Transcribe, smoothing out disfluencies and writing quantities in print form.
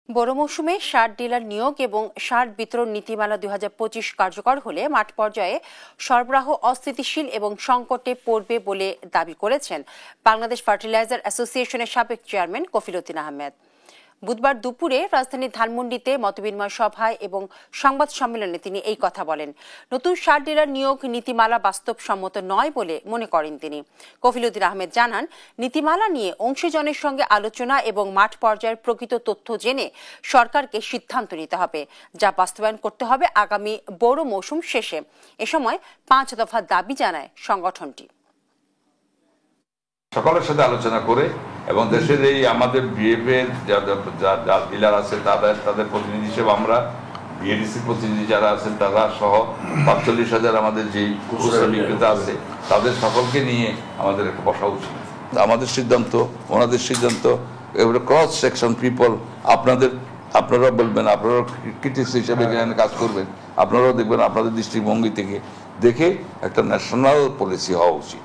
বড় মৌসুমে সার ডিলার নিয়োগ এবং সার বিতরণ নীতিমালা 2025 কার্যকর হলে মাঠ পর্যায়ে সরবরাহ অস্থিতিশীল এবং সংকটে পড়বে বলে দাবি করেছেন বাংলাদেশ ফার্টিলাইজার অ্যাসোসিয়েশনের সাবেক চেয়ারম্যান কফিল উদ্দিন আহমেদ। বুধবার দুপুরে রাজধানীর ধানমন্ডিতে মতবিনিময় সভায় এবং সংবাদ সম্মেলনে তিনি এই কথা বলেন। নতুন সার ডিলার নিয়োগ নীতিমালা বাস্তবসম্মত নয় বলে মনে করেন তিনি। কফিল উদ্দিন আহমেদ জানান, নীতিমালা নিয়ে অংশীজনের সঙ্গে আলোচনা এবং মাঠ পর্যায়ের প্রকৃত তথ্য জেনে সরকারকে সিদ্ধান্ত নিতে হবে, যা বাস্তবায়ন করতে হবে আগামী বড় মৌসুম শেষে। এ সময় 5 দফা দাবি জানায় সংগঠনটি। সকলের সাথে আলোচনা করে এবং দেশের এই আমাদের বিএফএর যা ডিলার আছে তাদের প্রতিনিধি হিসেবে আমরা বিএডিসি প্রতিনিধি যারা আছেন তারা সহ ৪৫,০০০ আমাদের যেই খুচরা বিক্রেতা আছে তাদের সকলকে নিয়ে আমাদের একটা বসা উচিত। আমাদের সিদ্ধান্ত, ওনাদের সিদ্ধান্ত, এবারে ক্রস সেকশন পিপল আপনারা বলবেন, আপনারা ক্রিটিক্স হিসেবে এখানে কাজ করবেন, আপনারাও দেখবেন আপনাদের দৃষ্টিভঙ্গি থেকে দেখে একটা ন্যাশনাল পলিসি হওয়া উচিত।